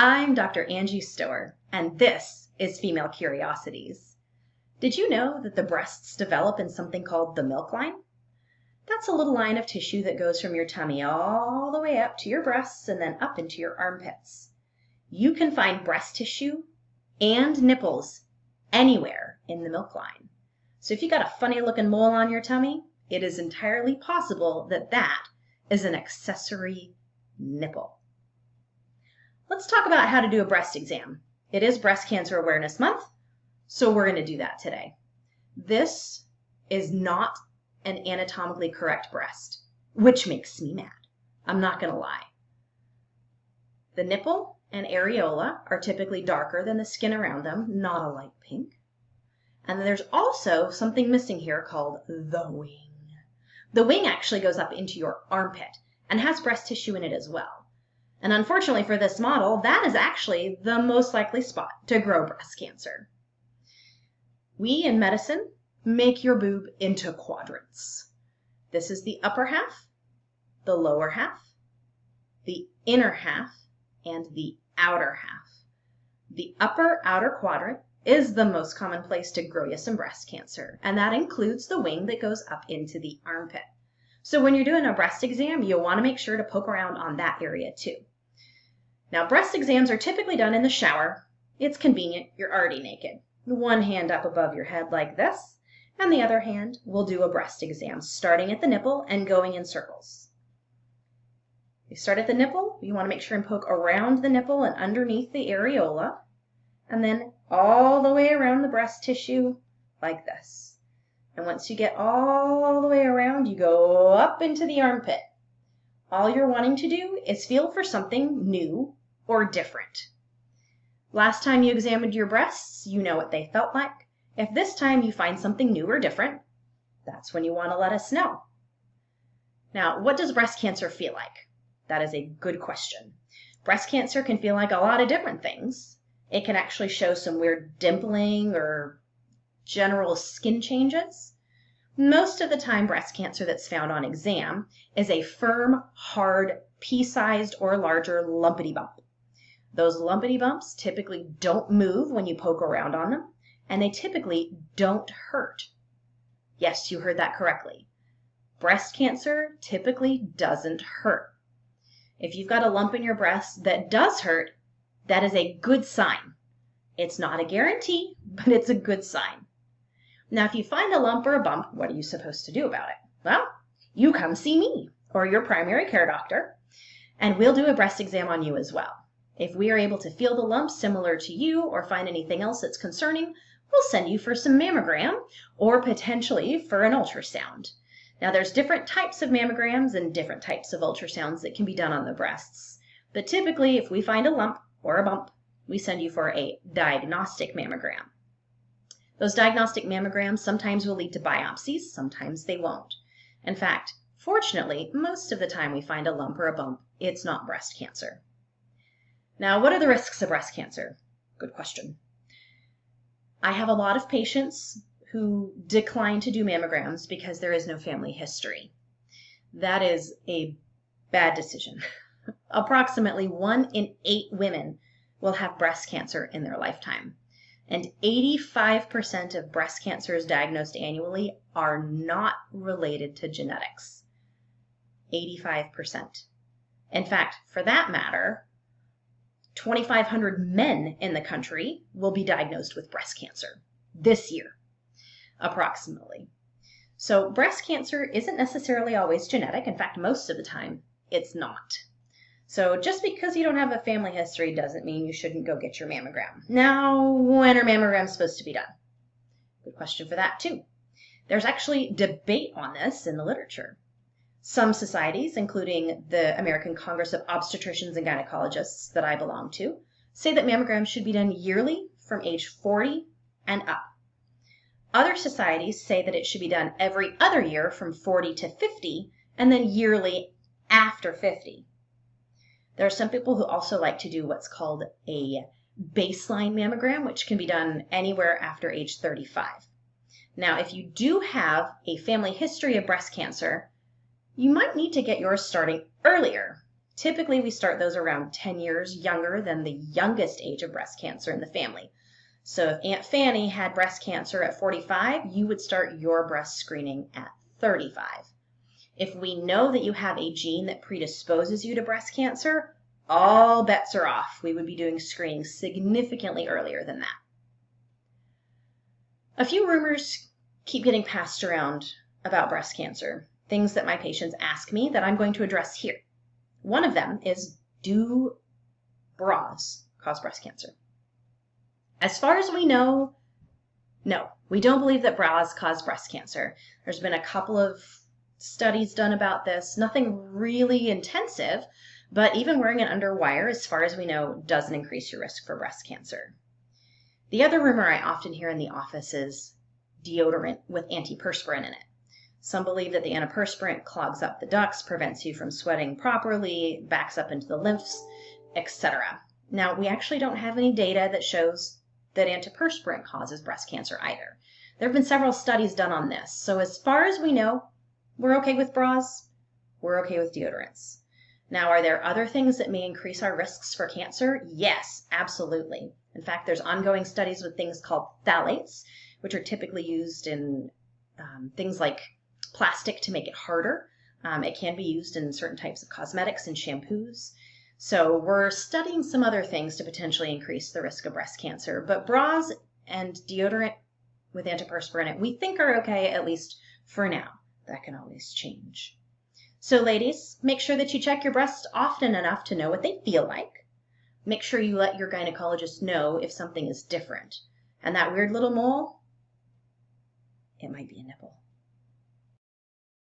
I'm Dr. Angie Stower, and this is Female Curiosities. Did you know that the breasts develop in something called the milk line? That's a little line of tissue that goes from your tummy all the way up to your breasts and then up into your armpits. You can find breast tissue and nipples anywhere in the milk line. So if you got a funny looking mole on your tummy, it is entirely possible that that is an accessory nipple. Let's talk about how to do a breast exam. It is Breast Cancer Awareness Month, so we're going to do that today. This is not an anatomically correct breast, which makes me mad. I'm not going to lie. The nipple and areola are typically darker than the skin around them, not a light pink. And then there's also something missing here called the wing. The wing actually goes up into your armpit and has breast tissue in it as well. And unfortunately for this model, that is actually the most likely spot to grow breast cancer. We in medicine make your boob into quadrants. This is the upper half, the lower half, the inner half, and the outer half. The upper outer quadrant is the most common place to grow you some breast cancer, and that includes the wing that goes up into the armpit. So when you're doing a breast exam, you'll want to make sure to poke around on that area too. Now, breast exams are typically done in the shower. It's convenient, you're already naked. One hand up above your head like this, and the other hand will do a breast exam, starting at the nipple and going in circles. You start at the nipple, you want to make sure and poke around the nipple and underneath the areola, and then all the way around the breast tissue like this. And once you get all the way around, you go up into the armpit. All you're wanting to do is feel for something new or different. Last time you examined your breasts, you know what they felt like. If this time you find something new or different, that's when you want to let us know. Now, what does breast cancer feel like? That is a good question. Breast cancer can feel like a lot of different things. It can actually show some weird dimpling or general skin changes. Most of the time, breast cancer that's found on exam is a firm, hard, pea-sized or larger lumpity bump. Those lumpity bumps typically don't move when you poke around on them, and they typically don't hurt. Yes, you heard that correctly. Breast cancer typically doesn't hurt. If you've got a lump in your breast that does hurt, that is a good sign. It's not a guarantee, but it's a good sign. Now, if you find a lump or a bump, what are you supposed to do about it? Well, you come see me or your primary care doctor, and we'll do a breast exam on you as well. If we are able to feel the lump similar to you or find anything else that's concerning, we'll send you for some mammogram or potentially for an ultrasound. Now, there's different types of mammograms and different types of ultrasounds that can be done on the breasts. But typically, if we find a lump or a bump, we send you for a diagnostic mammogram. Those diagnostic mammograms sometimes will lead to biopsies, sometimes they won't. In fact, fortunately, most of the time we find a lump or a bump, it's not breast cancer. Now, what are the risks of breast cancer? Good question. I have a lot of patients who decline to do mammograms because there is no family history. That is a bad decision. Approximately 1 in 8 women will have breast cancer in their lifetime. And 85% of breast cancers diagnosed annually are not related to genetics. 85%. In fact, for that matter, 2,500 men in the country will be diagnosed with breast cancer this year, approximately. So breast cancer isn't necessarily always genetic. In fact, most of the time, it's not. So just because you don't have a family history doesn't mean you shouldn't go get your mammogram. Now, when are mammograms supposed to be done? Good question for that too. There's actually debate on this in the literature. Some societies, including the American Congress of Obstetricians and Gynecologists that I belong to, say that mammograms should be done yearly from age 40 and up. Other societies say that it should be done every other year from 40 to 50 and then yearly after 50. There are some people who also like to do what's called a baseline mammogram, which can be done anywhere after age 35. Now, if you do have a family history of breast cancer, you might need to get yours starting earlier Typically, we start those around 10 years younger than the youngest age of breast cancer in the family. So if Aunt Fanny had breast cancer at 45, you would start your breast screening at 35. If we know that you have a gene that predisposes you to breast cancer, all bets are off. We would be doing screening significantly earlier than that. A few rumors keep getting passed around about breast cancer, things that my patients ask me that I'm going to address here. One of them is, do bras cause breast cancer? As far as we know, no, we don't believe that bras cause breast cancer. There's been a couple of studies done about this, nothing really intensive, but even wearing an underwire, as far as we know, doesn't increase your risk for breast cancer. The other rumor I often hear in the office is deodorant with antiperspirant in it. Some believe that the antiperspirant clogs up the ducts, prevents you from sweating properly, backs up into the lymphs, etc. Now, we actually don't have any data that shows that antiperspirant causes breast cancer either. There have been several studies done on this. So as far as we know, we're okay with bras, we're okay with deodorants. Now, are there other things that may increase our risks for cancer? Yes, absolutely. In fact, there's ongoing studies with things called phthalates, which are typically used in things like plastic to make it harder. It can be used in certain types of cosmetics and shampoos. So we're studying some other things to potentially increase the risk of breast cancer. But bras and deodorant with antiperspirant, we think are okay, at least for now. That can always change. So ladies, make sure that you check your breasts often enough to know what they feel like. Make sure you let your gynecologist know if something is different. And that weird little mole, it might be a nipple.